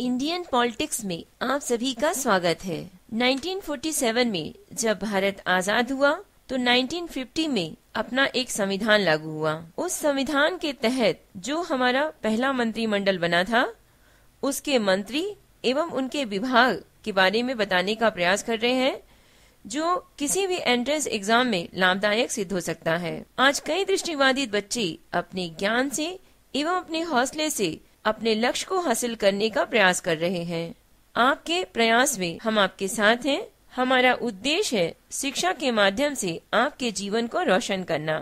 Indian politics में आप सभी का स्वागत है। 1947 में जब भारत आजाद हुआ तो 1950 में अपना एक संविधान लागू हुआ। उस संविधान के तहत जो हमारा पहला मंत्रिमंडल बना था, उसके मंत्री एवं उनके विभाग के बारे में बताने का प्रयास कर रहे हैं, जो किसी भी एंट्रेंस एग्जाम में लाभदायक सिद्ध हो सकता है। आज कई दृष्टिबाधित बच्चे अपने ज्ञान से एवं अपने हौसले से अपने लक्ष्य को हासिल करने का प्रयास कर रहे हैं। आपके प्रयास में हम आपके साथ हैं। हमारा उद्देश्य है शिक्षा के माध्यम से आपके जीवन को रोशन करना।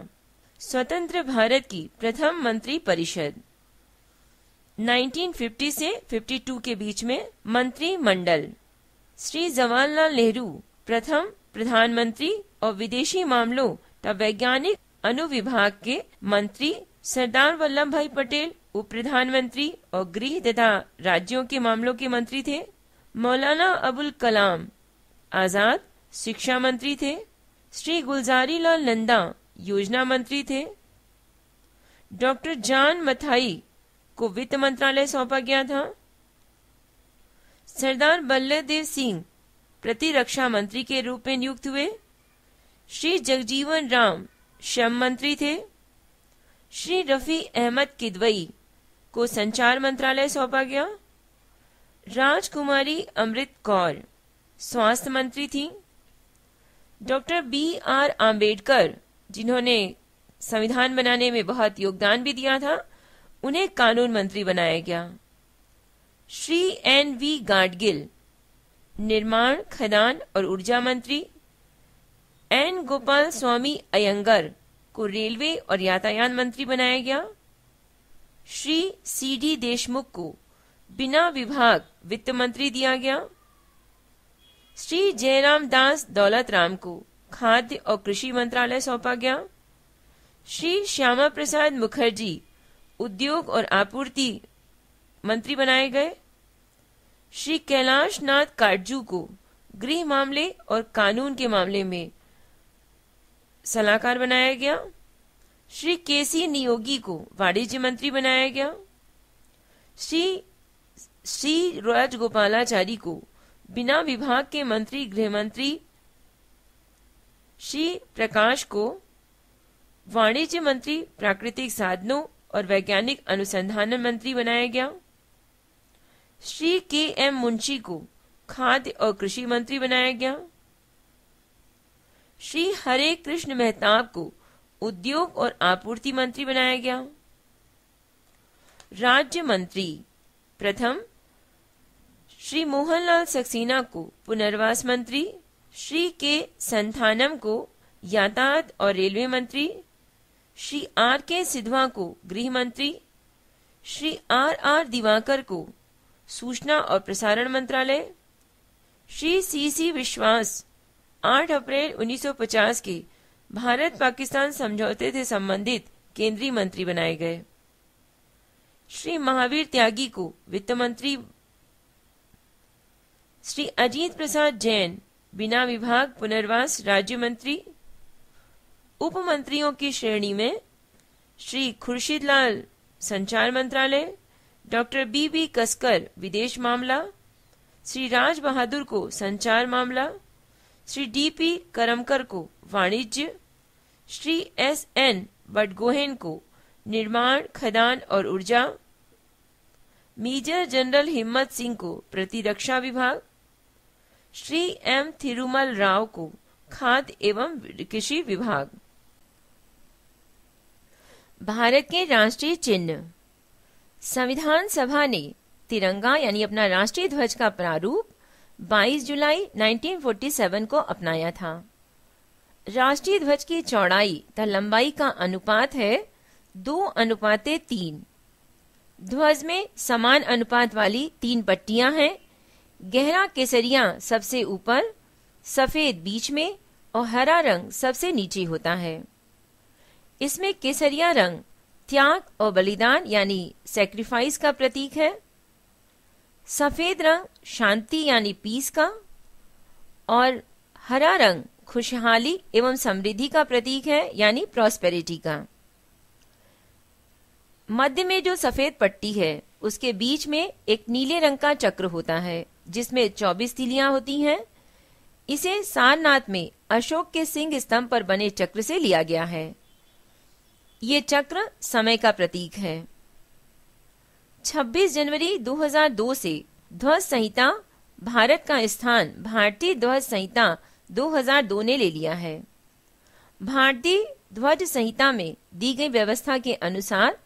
स्वतंत्र भारत की प्रथम मंत्री परिषद 1950 से 52 के बीच में मंत्रिमंडल। श्री जवाहरलाल नेहरू प्रथम प्रधानमंत्री और विदेशी मामलों तथा वैज्ञानिक अनुविभाग के मंत्री, सरदार वल्लभ भाई पटेल उप प्रधानमंत्री और गृह तथा राज्यों के मामलों के मंत्री थे। मौलाना अबुल कलाम आजाद शिक्षा मंत्री थे। श्री गुलजारी लाल नंदा योजना मंत्री थे। डॉक्टर जॉन मथाई को वित्त मंत्रालय सौंपा गया था। सरदार बल्लभ देव सिंह प्रतिरक्षा मंत्री के रूप में नियुक्त हुए। श्री जगजीवन राम श्रम मंत्री थे। श्री रफी अहमद किदवई को संचार मंत्रालय सौंपा गया। राजकुमारी अमृत कौर स्वास्थ्य मंत्री थी। Doctor B.R. आम्बेडकर, जिन्होंने संविधान बनाने में बहुत योगदान भी दिया था, उन्हें कानून मंत्री बनाया गया। श्री N.V. गाडगिल निर्माण, खदान और ऊर्जा मंत्री। N. गोपाल स्वामी अयंगर को रेलवे और यातायात मंत्री बनाया गया। श्री C.D. देशमुख को बिना विभाग वित्त मंत्री दिया गया। श्री जयराम दास दौलत राम को खाद्य और कृषि मंत्रालय सौंपा गया। श्री श्यामा प्रसाद मुखर्जी उद्योग और आपूर्ति मंत्री बनाए गए। श्री कैलाश नाथ काटजू को गृह मामले और कानून के मामले में सलाहकार बनाया गया। श्री केसी नियोगी को वाणिज्य मंत्री बनाया गया। श्री राजगोपालाचारी को बिना विभाग के मंत्री गृह मंत्री। श्री प्रकाश को वाणिज्य मंत्री प्राकृतिक साधनों और वैज्ञानिक अनुसंधान मंत्री बनाया गया। श्री K.M. मुंशी को खाद्य और कृषि मंत्री बनाया गया। श्री हरे कृष्ण मेहताब को उद्योग और आपूर्ति मंत्री बनाया गया। राज्य मंत्री प्रथम श्री मोहनलाल सक्सेना को पुनर्वास मंत्री। श्री के संथानम को यातायात और रेलवे मंत्री। श्री R.K. सिधवा को गृह मंत्री। श्री R.R. दिवाकर को सूचना और प्रसारण मंत्रालय। श्री C.C. विश्वास 8 अप्रैल 1950 के भारत पाकिस्तान समझौते से संबंधित केंद्रीय मंत्री बनाए गए। श्री महावीर त्यागी को वित्त मंत्री। श्री अजीत प्रसाद जैन बिना विभाग पुनर्वास राज्य मंत्री। उप मंत्रियों की श्रेणी में श्री खुर्शीद लाल संचार मंत्रालय, डॉक्टर B.B. कसकर विदेश मामला, श्री राज बहादुर को संचार मामला, श्री D.P. करमकर को वाणिज्य, श्री S.N. बडगोहेन को निर्माण, खदान और ऊर्जा, मेजर जनरल हिम्मत सिंह को प्रतिरक्षा विभाग, श्री M. थिरुमल राव को खाद्य एवं कृषि विभाग। भारत के राष्ट्रीय चिन्ह। संविधान सभा ने तिरंगा यानी अपना राष्ट्रीय ध्वज का प्रारूप 22 जुलाई 1947 को अपनाया था। राष्ट्रीय ध्वज की चौड़ाई तथा लंबाई का अनुपात है 2:3। ध्वज में समान अनुपात वाली 3 पट्टियां हैं। गहरा केसरिया सबसे ऊपर, सफेद बीच में और हरा रंग सबसे नीचे होता है। इसमें केसरिया रंग त्याग और बलिदान यानी सैक्रिफाइस का प्रतीक है। सफेद रंग शांति यानी पीस का और हरा रंग खुशहाली एवं समृद्धि का प्रतीक है यानी प्रॉस्पेरिटी का। मध्य में जो सफेद पट्टी है उसके बीच में एक नीले रंग का चक्र होता है जिसमें 24 तीलियां होती हैं। इसे सारनाथ में अशोक के सिंह स्तंभ पर बने चक्र से लिया गया है। ये चक्र समय का प्रतीक है। 26 जनवरी 2002 से ध्वज संहिता भारत का स्थान भारतीय ध्वज संहिता 2002 ने ले लिया है। भारतीय ध्वज संहिता में दी गई व्यवस्था के अनुसार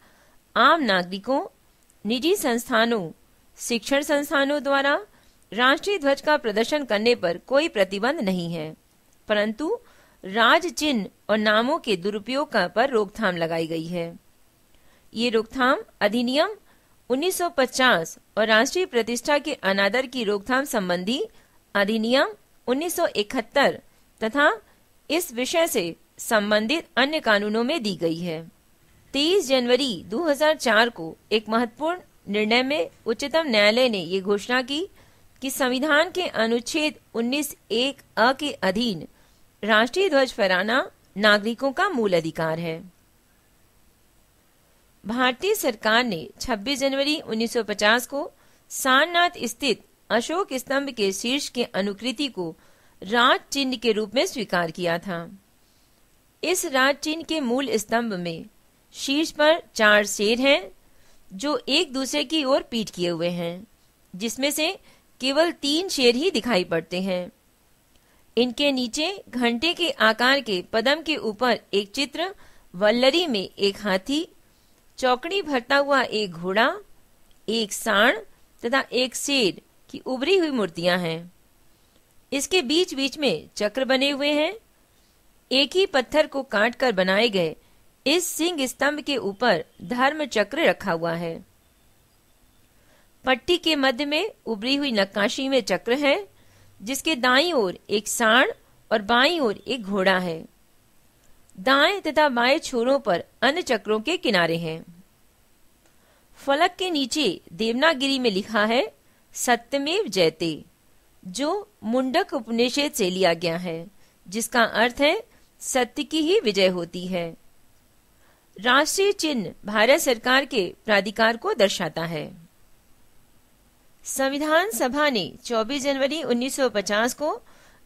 आम नागरिकों, निजी संस्थानों, शिक्षण संस्थानों द्वारा राष्ट्रीय ध्वज का प्रदर्शन करने पर कोई प्रतिबंध नहीं है, परंतु राज चिन्ह और नामों के दुरुपयोग पर रोकथाम लगाई गई है। ये रोकथाम अधिनियम 1950 और राष्ट्रीय प्रतिष्ठा के अनादर की रोकथाम संबंधी अधिनियम 1971 तथा इस विषय से संबंधित अन्य कानूनों में दी गई है। 23 जनवरी 2004 को एक महत्वपूर्ण निर्णय में उच्चतम न्यायालय ने ये घोषणा की कि संविधान के अनुच्छेद 19(1) अ के अधीन राष्ट्रीय ध्वज फहराना नागरिकों का मूल अधिकार है। भारतीय सरकार ने 26 जनवरी 1950 को सारनाथ स्थित अशोक स्तंभ के शीर्ष के अनुकृति को राज चिन्ह के रूप में स्वीकार किया था। इस राज चिन्ह के मूल स्तंभ में शीर्ष पर 4 शेर हैं जो एक दूसरे की ओर पीठ किए हुए हैं, जिसमें से केवल 3 शेर ही दिखाई पड़ते हैं। इनके नीचे घंटे के आकार के पदम के ऊपर एक चित्र, वल्लरी में एक हाथी, चौकड़ी भरता हुआ एक घोड़ा, एक सांड तथा एक शेर की उभरी हुई मूर्तियां हैं। इसके बीच बीच में चक्र बने हुए हैं। एक ही पत्थर को काटकर बनाए गए इस सिंह स्तंभ के ऊपर धर्म चक्र रखा हुआ है। पट्टी के मध्य में उभरी हुई नक्काशी में चक्र है, जिसके दाईं ओर एक सांड और बाईं ओर एक घोड़ा है। दाएं तथा बाएं छोरों पर अन्य चक्रों के किनारे हैं। फलक के नीचे देवनागरी में लिखा है सत्यमेव जयते, जो मुंडक उपनिषद से लिया गया है, जिसका अर्थ है सत्य की ही विजय होती है। राष्ट्रीय चिन्ह भारत सरकार के प्राधिकार को दर्शाता है। संविधान सभा ने 24 जनवरी 1950 को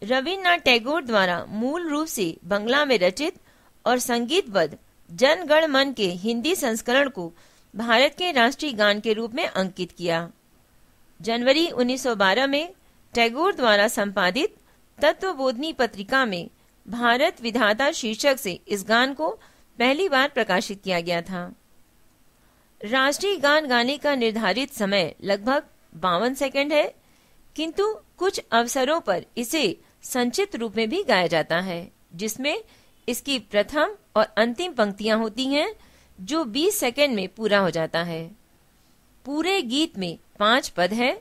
रविन्द्रनाथ टैगोर द्वारा मूल रूप से बंगला में रचित और संगीतबद्ध जन गण मन के हिंदी संस्करण को भारत के राष्ट्रीय गान के रूप में अंकित किया। जनवरी 1912 में टैगोर द्वारा संपादित तत्वबोधिनी पत्रिका में भारत विधाता शीर्षक से इस गान को पहली बार प्रकाशित किया गया था। राष्ट्रीय गान गाने का निर्धारित समय लगभग 52 सेकंड है, किंतु कुछ अवसरों पर इसे संक्षिप्त रूप में भी गाया जाता है, जिसमें इसकी प्रथम और अंतिम पंक्तियां होती हैं, जो 20 सेकंड में पूरा हो जाता है। पूरे गीत में 5 पद है।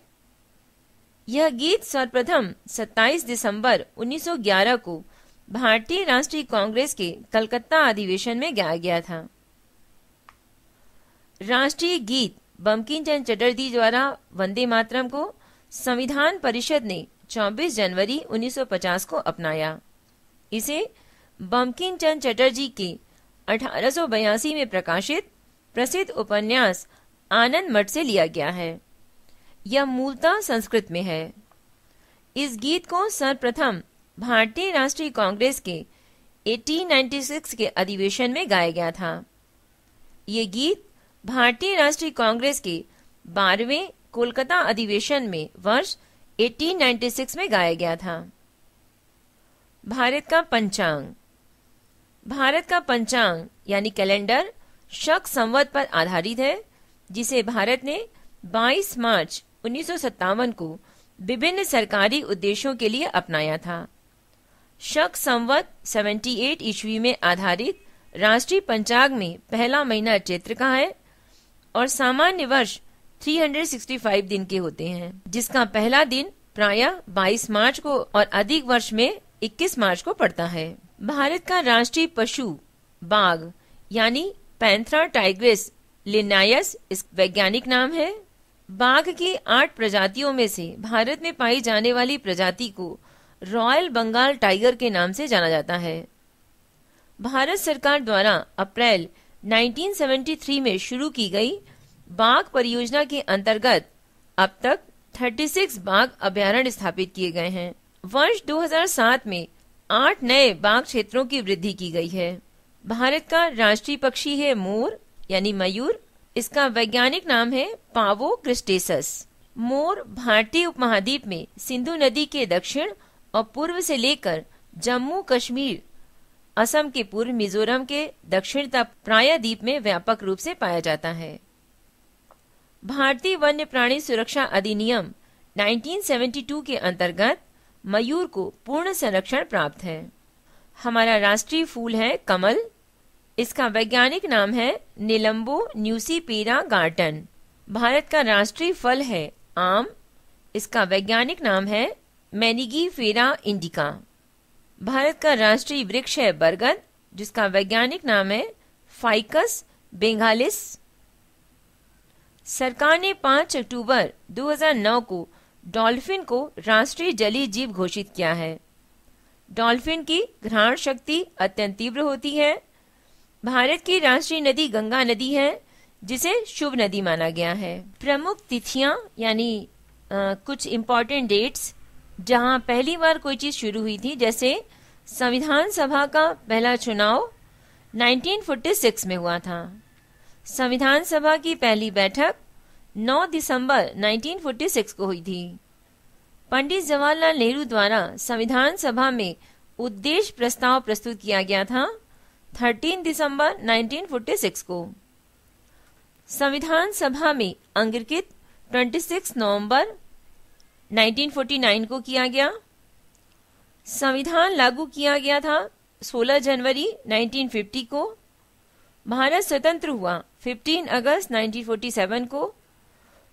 यह गीत सर्वप्रथम 27 दिसंबर 1911 को भारतीय राष्ट्रीय कांग्रेस के कलकत्ता अधिवेशन में गाया गया था। राष्ट्रीय गीत बंकिम चंद्र चटर्जी द्वारा वंदे मातरम को संविधान परिषद ने 24 जनवरी 1950 को अपनाया। इसे बंकिम चंद्र चटर्जी के 1882 में प्रकाशित प्रसिद्ध उपन्यास आनंद मठ से लिया गया है। यह मूलतः संस्कृत में है। इस गीत को सर्वप्रथम भारतीय राष्ट्रीय कांग्रेस के 1896 के अधिवेशन में गाया गया था। ये गीत भारतीय राष्ट्रीय कांग्रेस के 12वें कोलकाता अधिवेशन में वर्ष 1896 में गाया गया था। भारत का पंचांग। भारत का पंचांग यानी कैलेंडर शक संवत पर आधारित है, जिसे भारत ने 22 मार्च 1957 को विभिन्न सरकारी उद्देश्यों के लिए अपनाया था। शक संवत 78 ईस्वी में आधारित राष्ट्रीय पंचांग में पहला महीना चैत्र का है और सामान्य वर्ष 365 दिन के होते हैं, जिसका पहला दिन प्रायः 22 मार्च को और अधिक वर्ष में 21 मार्च को पड़ता है। भारत का राष्ट्रीय पशु बाघ यानी पैंथरा टाइग्रिस लिनायस इस वैज्ञानिक नाम है। बाघ की 8 प्रजातियों में से भारत में पाई जाने वाली प्रजाति को रॉयल बंगाल टाइगर के नाम से जाना जाता है। भारत सरकार द्वारा अप्रैल 1973 में शुरू की गई बाघ परियोजना के अंतर्गत अब तक 36 बाघ अभयारण्य स्थापित किए गए हैं। वर्ष 2007 में 8 नए बाघ क्षेत्रों की वृद्धि की गई है। भारत का राष्ट्रीय पक्षी है मोर यानी मयूर। इसका वैज्ञानिक नाम है पावो क्रिस्टेसस। मोर भारतीय उपमहाद्वीप में सिंधु नदी के दक्षिण और पूर्व से लेकर जम्मू कश्मीर, असम के पूर्व, मिजोरम के दक्षिण तक प्रायद्वीप में व्यापक रूप से पाया जाता है। भारतीय वन्य प्राणी सुरक्षा अधिनियम 1972 के अंतर्गत मयूर को पूर्ण संरक्षण प्राप्त है। हमारा राष्ट्रीय फूल है कमल। इसका वैज्ञानिक नाम है निलंबो न्यूसीपेरा गार्टन। भारत का राष्ट्रीय फल है आम। इसका वैज्ञानिक नाम है मैनिगीफेरा इंडिका। भारत का राष्ट्रीय वृक्ष है बरगद, जिसका वैज्ञानिक नाम है फाइकस बेंगालिस। सरकार ने 5 अक्टूबर 2009 को डॉल्फिन को राष्ट्रीय जलीय जीव घोषित किया है। डॉल्फिन की घ्राण शक्ति अत्यंत तीव्र होती है। भारत की राष्ट्रीय नदी गंगा नदी है, जिसे शुभ नदी माना गया है। प्रमुख तिथियां यानी कुछ इम्पोर्टेंट डेट्स जहां पहली बार कोई चीज शुरू हुई थी, जैसे संविधान सभा का पहला चुनाव 1946 में हुआ था। संविधान सभा की पहली बैठक 9 दिसंबर 1946 को हुई थी। पंडित जवाहरलाल नेहरू द्वारा संविधान सभा में उद्देश्य प्रस्ताव प्रस्तुत किया गया था 13 दिसंबर 1946 को। संविधान सभा में अंगीकृत 26 नवंबर 1949 को किया गया। संविधान लागू किया गया था 16 जनवरी 1950 को। भारत स्वतंत्र हुआ 15 अगस्त 1947 को।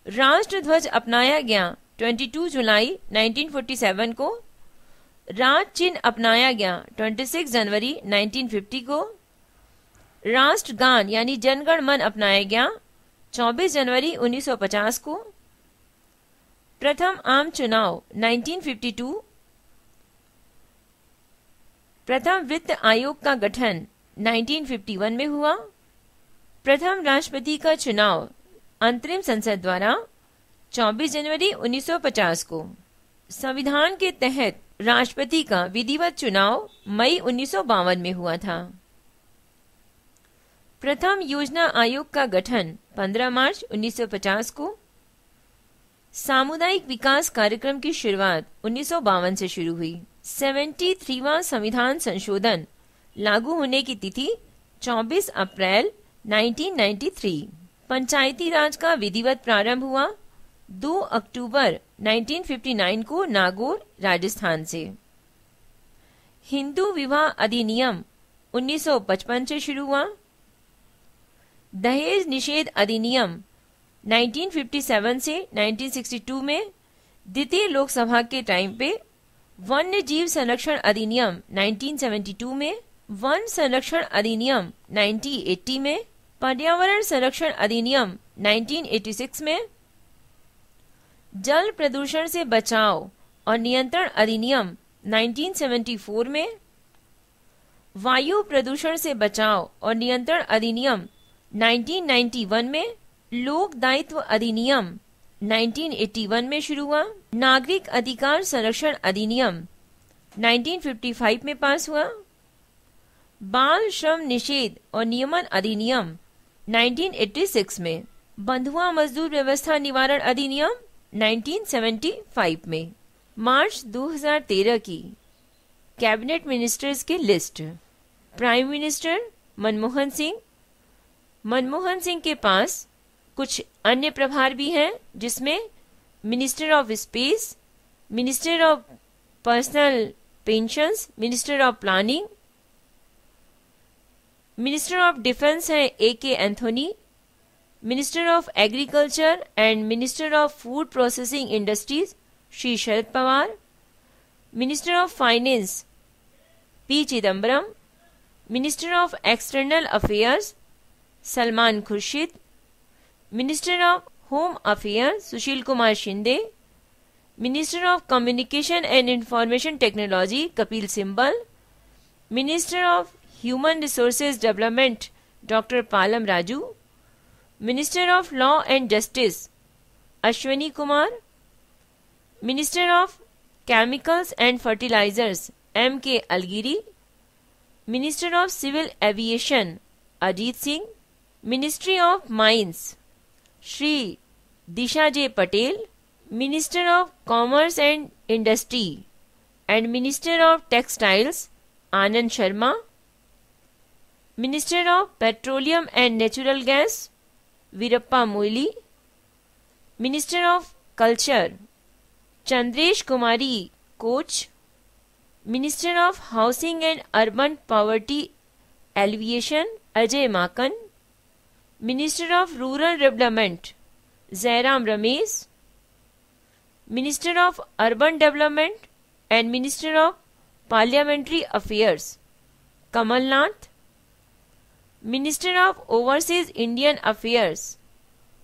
राष्ट्र ध्वज अपनाया गया 22 जुलाई 1947 को। राज चिन्ह अपनाया गया 26 जनवरी 1950 को। राष्ट्रगान यानी जनगण मन अपनाया गया 24 जनवरी 1950 को। प्रथम आम चुनाव 1952। प्रथम वित्त आयोग का गठन 1951 में हुआ। प्रथम राष्ट्रपति का चुनाव अंतरिम संसद द्वारा 24 जनवरी 1950 को। संविधान के तहत राष्ट्रपति का विधिवत चुनाव मई 1952 में हुआ था। प्रथम योजना आयोग का गठन 15 मार्च 1950 को। सामुदायिक विकास कार्यक्रम की शुरुआत 1952 से शुरू हुई। 73वां संविधान संशोधन लागू होने की तिथि 24 अप्रैल 1993। पंचायती राज का विधिवत प्रारंभ हुआ 2 अक्टूबर 1959 को नागौर, राजस्थान से। हिंदू विवाह अधिनियम 1955 से शुरू हुआ। दहेज निषेध अधिनियम 1957 से 1962 में। द्वितीय लोकसभा के टाइम पे वन्य जीव संरक्षण अधिनियम 1972 में। वन संरक्षण अधिनियम 1980 में। पर्यावरण संरक्षण अधिनियम 1986 में। जल प्रदूषण से बचाव और नियंत्रण अधिनियम 1974 में। वायु प्रदूषण से बचाव और नियंत्रण अधिनियम 1991 में। लोक दायित्व अधिनियम 1981 में शुरू हुआ। नागरिक अधिकार संरक्षण अधिनियम 1955 में पास हुआ। बाल श्रम निषेध और नियमन अधिनियम 1986 में। बंधुआ मजदूर व्यवस्था निवारण अधिनियम 1975 में। मार्च 2013 की कैबिनेट मिनिस्टर्स की list. Prime minister Manmohan Singh. Manmohan Singh के पास कुछ अन्य प्रभार भी हैं, जिसमें minister of space, minister of personal pensions, minister of planning, minister of defence है AK Anthony, minister of agriculture and minister of food processing industries Shri Sharad Pawar, minister of finance P Chidambaram, minister of external affairs Salman Khurshid, minister of home affairs Sushil Kumar Shinde, minister of communication and information technology Kapil Sibal, minister of human resources development doctor Pallam Raju, minister of law and justice Ashwani Kumar, minister of chemicals and fertilizers M.K. Alagiri, minister of civil aviation Ajit Singh, ministry of mines Shri Dinsha J Patel, minister of commerce and industry and minister of textiles Anand Sharma, minister of petroleum and natural gas Veerappa Moily, minister of culture Chandresh Kumari Katoch, minister of housing and urban poverty alleviation Ajay Maken, minister of rural development Jairam Ramesh, minister of urban development and minister of parliamentary affairs Kamal Nath, minister of overseas Indian affairs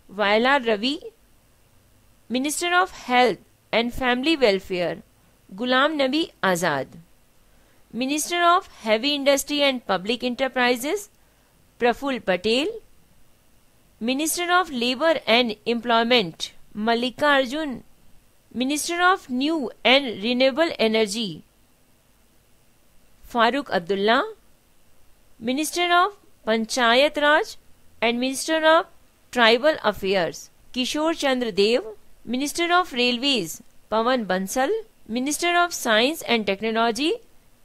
Vayalar Ravi, minister of health and family welfare Ghulam Nabi Azad, minister of heavy industry and public enterprises Praful Patel, minister of labour and employment Mallikarjun, minister of new and renewable energy Farooq Abdullah, minister of panchayat Raj and minister of tribal affairs Kishore Chandra Deo, minister of railways Pawan Bansal, minister of science and technology,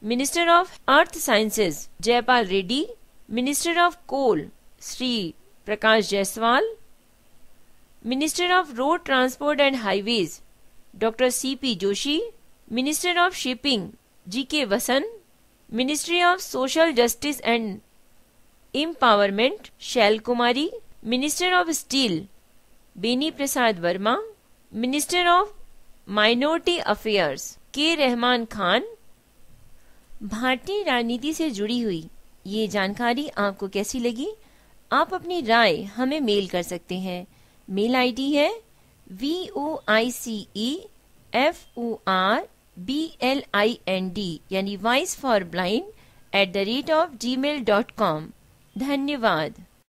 minister of earth sciences Jaipal Reddy, minister of coal Shri Prakash Jaiswal, minister of road transport and highways doctor C.P. Joshi, minister of shipping G.K. Vasan, ministry of social justice and empowerment Selja Kumari, minister of steel Beni Prasad Verma, minister of minority affairs K Rahman Khan. भारतीय राजनीति से जुड़ी हुई ये जानकारी आपको कैसी लगी? आप अपनी राय हमें मेल कर सकते हैं। मेल आईडी है voiceforblind यानी वॉइस फॉर ब्लाइंड @gmail.com। धन्यवाद।